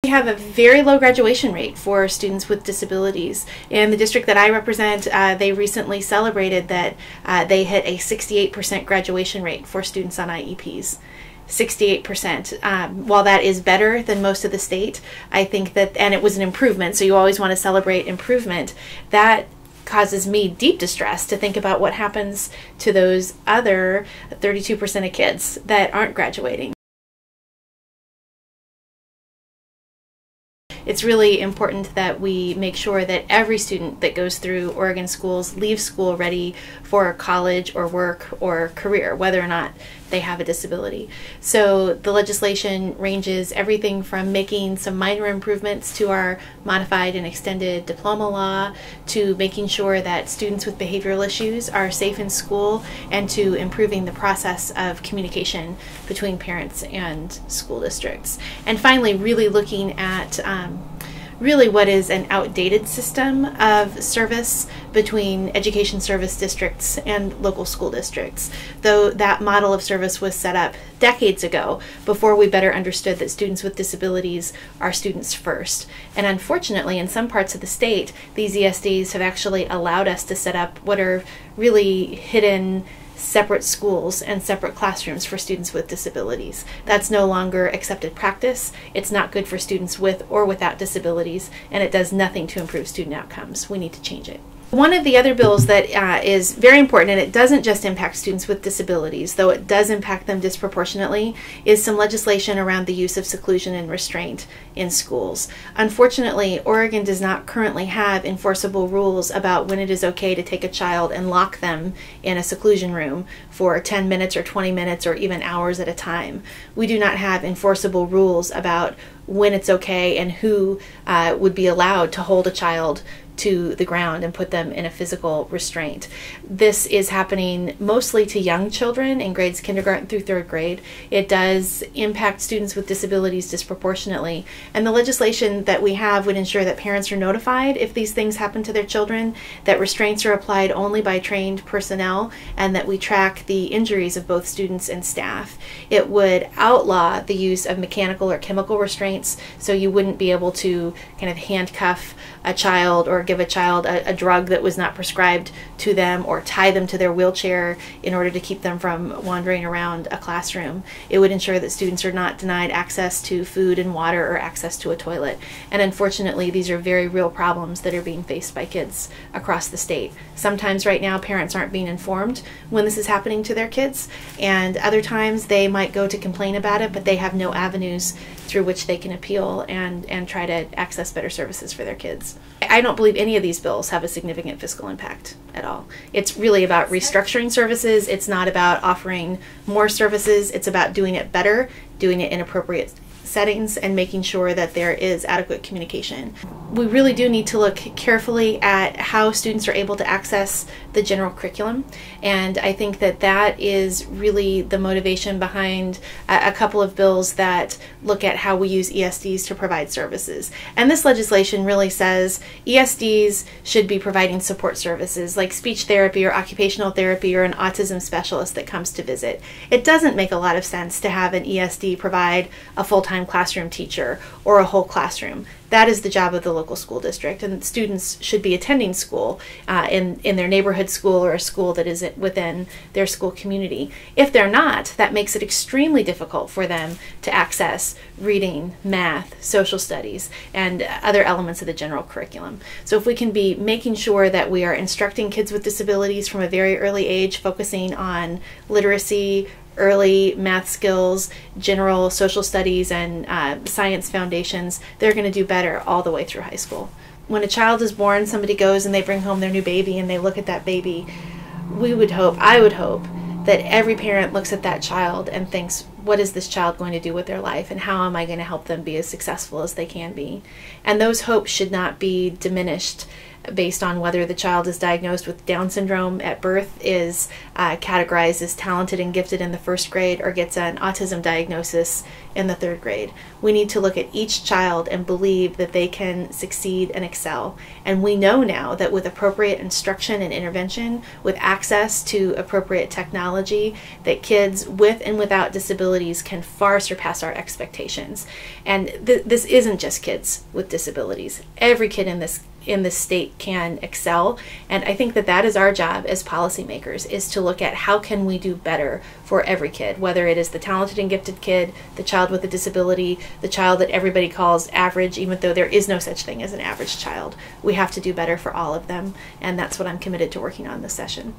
We have a very low graduation rate for students with disabilities. In the district that I represent, they recently celebrated that they hit a 68% graduation rate for students on IEPs. 68%. While that is better than most of the state, I think that, and it was an improvement, so you always want to celebrate improvement, that causes me deep distress to think about what happens to those other 32% of kids that aren't graduating. It's really important that we make sure that every student that goes through Oregon schools leaves school ready for college or work or career, whether or not they have a disability. So the legislation ranges everything from making some minor improvements to our modified and extended diploma law, to making sure that students with behavioral issues are safe in school, and to improving the process of communication between parents and school districts. And finally, really looking at really what is an outdated system of service between education service districts and local school districts. Though that model of service was set up decades ago, before we better understood that students with disabilities are students first. And unfortunately, in some parts of the state, these ESDs have actually allowed us to set up what are really hidden separate schools and separate classrooms for students with disabilities. That's no longer accepted practice. It's not good for students with or without disabilities, and it does nothing to improve student outcomes. We need to change it. One of the other bills that is very important, and it doesn't just impact students with disabilities, though it does impact them disproportionately, is some legislation around the use of seclusion and restraint in schools. Unfortunately, Oregon does not currently have enforceable rules about when it is okay to take a child and lock them in a seclusion room for 10 minutes or 20 minutes or even hours at a time. We do not have enforceable rules about when it's okay and who would be allowed to hold a child to the ground and put them in a physical restraint. This is happening mostly to young children in grades kindergarten through 3rd grade. It does impact students with disabilities disproportionately, and the legislation that we have would ensure that parents are notified if these things happen to their children, that restraints are applied only by trained personnel, and that we track the injuries of both students and staff. It would outlaw the use of mechanical or chemical restraints, so you wouldn't be able to kind of handcuff a child or give a child a drug that was not prescribed to them, or tie them to their wheelchair in order to keep them from wandering around a classroom. It would ensure that students are not denied access to food and water or access to a toilet. And unfortunately, these are very real problems that are being faced by kids across the state. Sometimes right now parents aren't being informed when this is happening to their kids, and other times they might go to complain about it, but they have no avenues through which they can appeal and try to access better services for their kids. I don't believe any of these bills have a significant fiscal impact at all. It's really about restructuring services. It's not about offering more services. It's about doing it better, doing it in appropriate settings, and making sure that there is adequate communication. We really do need to look carefully at how students are able to access the general curriculum, and I think that that is really the motivation behind a couple of bills that look at how we use ESDs to provide services. And this legislation really says ESDs should be providing support services like speech therapy or occupational therapy or an autism specialist that comes to visit. It doesn't make a lot of sense to have an ESD provide a full-time classroom teacher or a whole classroom. That is the job of the local school district, and students should be attending school in their neighborhood school or a school that is within their school community. If they're not, that makes it extremely difficult for them to access reading, math, social studies, and other elements of the general curriculum. So if we can be making sure that we are instructing kids with disabilities from a very early age, focusing on literacy, early math skills, general social studies, and science foundations, they're going to do better all the way through high school. When a child is born, somebody goes and they bring home their new baby and they look at that baby. I would hope that every parent looks at that child and thinks, what is this child going to do with their life, and how am I going to help them be as successful as they can be? And those hopes should not be diminished based on whether the child is diagnosed with Down syndrome at birth, is categorized as talented and gifted in the 1st grade, or gets an autism diagnosis in the 3rd grade. We need to look at each child and believe that they can succeed and excel. And we know now that with appropriate instruction and intervention, with access to appropriate technology, that kids with and without disabilities disabilities can far surpass our expectations. And this isn't just kids with disabilities. Every kid in this state can excel, and I think that is our job as policymakers, is to look at how can we do better for every kid, whether it is the talented and gifted kid, the child with a disability, the child that everybody calls average, even though there is no such thing as an average child. We have to do better for all of them, and that's what I'm committed to working on this session.